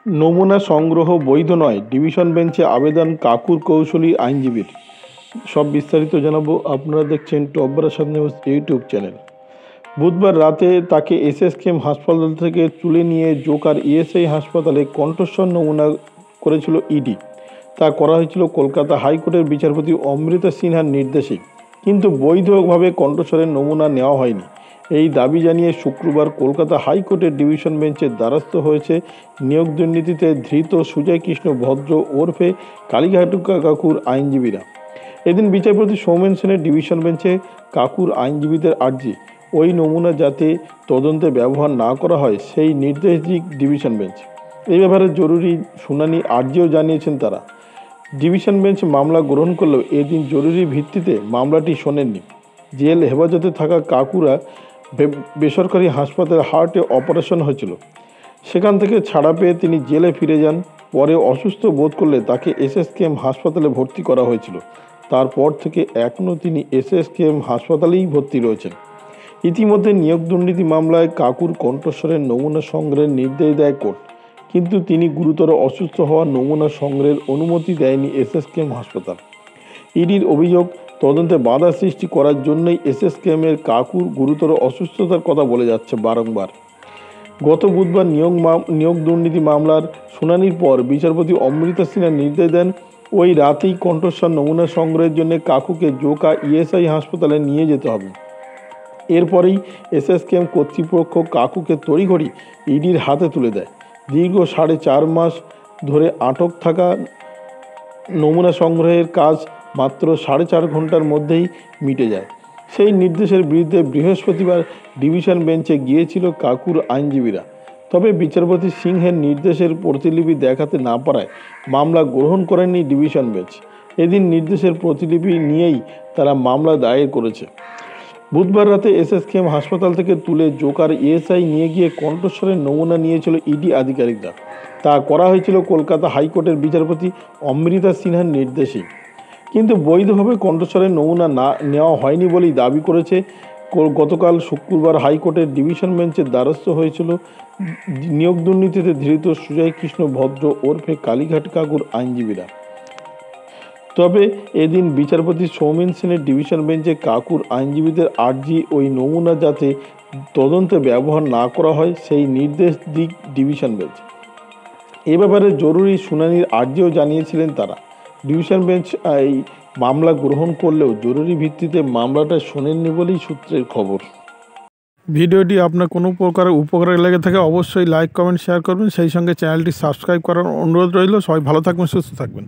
নমুনা সংগ্রহ বৈধ নয়, ডিভিশন বেঞ্চে আবেদন কাকুর কৌশলী আইনজীবীর। সব বিস্তারিত জানাবো। আপনারা দেখছেন top Barasat news YouTube channel. বুধবার রাতে তাকে এসএসকেএম হাসপাতাল থেকে তুলে নিয়ে জোকার ইএসআই হাসপাতালে কণ্ঠস্বর নমুনা করেছিল ইডি। তা করা হয়েছিল কলকাতা হাইকোর্টের বিচারপতি অমৃতা সিনহার নির্দেশে, কিন্তু বৈধভাবে কণ্ঠস্বরের নমুনা নেওয়া হয়নি। এই দাবি জানিয়ে শুক্রবার কলকাতা হাইকোর্টের ডিভিশন বেঞ্চের দ্বারস্থ হয়েছে নিয়োগ দুর্নীতিতে ধৃত সুজয় কৃষ্ণ ভদ্র ওরফে কালীঘাটু কাকুর আইনজীবীরা। এদিন বিচারপতি সৌমেন সেনের ডিভিশন বেঞ্চে কাকুর আইনজীবীদের আর্জি ওই নমুনা যাতে তদন্তে ব্যবহার না করা হয় সেই নির্দেশ দিক ডিভিশন বেঞ্চ। এই ব্যাপারে জরুরি শুনানি আর্জিও জানিয়েছেন তারা। ডিভিশন বেঞ্চ মামলা গ্রহণ করলেও এদিন জরুরি ভিত্তিতে মামলাটি শোনেননি। জেল হেফাজতে থাকা কাকুরা বেসরকারি হাসপাতালে হার্টে অপারেশন হয়েছিল, সেখান থেকে ছাড়া পেয়ে তিনি জেলে ফিরে যান। পরে অসুস্থ বোধ করলে তাকে এসএসকেএম হাসপাতালে ভর্তি করা হয়েছিল। তারপর থেকে এখনও তিনি এসএসকেএম হাসপাতালেই ভর্তি রয়েছেন। ইতিমধ্যে নিয়োগ দুর্নীতি মামলায় কাকুর কণ্ঠস্বরের নমুনা সংগ্রহের নির্দেশ দেয় কোর্ট, কিন্তু তিনি গুরুতর অসুস্থ হওয়া নমুনা সংগ্রহের অনুমতি দেয়নি এসএসকেএম হাসপাতাল। ইডির অভিযোগ, তদন্তে বাধা সৃষ্টি করার জন্যই এসএসকেএমের কাকুর গুরুতর অসুস্থতার কথা বলে যাচ্ছে বারংবার। গত বুধবার নিয়োগ দুর্নীতি মামলার শুনানির পর বিচারপতি অমৃতা সিনহা নির্দেশ দেন ওই রাতেই কণ্ঠস্বর নমুনা সংগ্রহের জন্য কাকুকে জোকা ইএসআই হাসপাতালে নিয়ে যেতে হবে। এরপরেই এসএসকেএম কর্তৃপক্ষ কাকুকে তড়িঘড়ি ইডির হাতে তুলে দেয়। দীর্ঘ 4.5 মাস ধরে আটক থাকা নমুনা সংগ্রহের কাজ মাত্র 4.5 ঘন্টার মধ্যেই মিটে যায়। সেই নির্দেশের বিরুদ্ধে বৃহস্পতিবার ডিভিশন বেঞ্চে গিয়েছিল কাকুর আইনজীবীরা। তবে বিচারপতি সিংহের নির্দেশের প্রতিলিপি দেখাতে না পারায় মামলা গ্রহণ করেননি ডিভিশন বেঞ্চ। এদিন নির্দেশের প্রতিলিপি নিয়েই তারা মামলা দায়ের করেছে। বুধবার রাতে এসএসকেএম হাসপাতাল থেকে তুলে জোকার ইএসআই নিয়ে গিয়ে কণ্ঠস্বরের নমুনা নিয়েছিল ইডি আধিকারিকরা। তা করা হয়েছিল কলকাতা হাইকোর্টের বিচারপতি অমৃতা সিনহার নির্দেশেই, কিন্তু বৈধভাবে কণ্ঠস্বরের নমুনা না নেওয়া হয়নি বলেই দাবি করেছে। গতকাল শুক্রবার হাইকোর্টের ডিভিশন বেঞ্চের দ্বারস্থ হয়েছিল নিয়োগ দুর্নীতিতে ধৃত সুজয় কৃষ্ণ ভদ্র ওরফে কালীঘাট কাকুর আইনজীবীরা। তবে এদিন বিচারপতি সৌমেন সেনের ডিভিশন বেঞ্চে কাকুর আইনজীবীদের আর্জি ওই নমুনা যাতে তদন্তে ব্যবহার না করা হয় সেই নির্দেশ দিক ডিভিশন বেঞ্চ। এ ব্যাপারে জরুরি শুনানির আর্জিও জানিয়েছিলেন তারা। ডিভিশন বেঞ্চ এই মামলা গ্রহণ করলেও জরুরি ভিত্তিতে মামলাটা শোনেননি বলেই সূত্রের খবর। ভিডিওটি আপনার কোনো প্রকার উপকারে লেগে থাকে অবশ্যই লাইক, কমেন্ট, শেয়ার করবেন। সেই সঙ্গে চ্যানেলটি সাবস্ক্রাইব করার অনুরোধ রইল। সবাই ভালো থাকবেন, সুস্থ থাকবেন।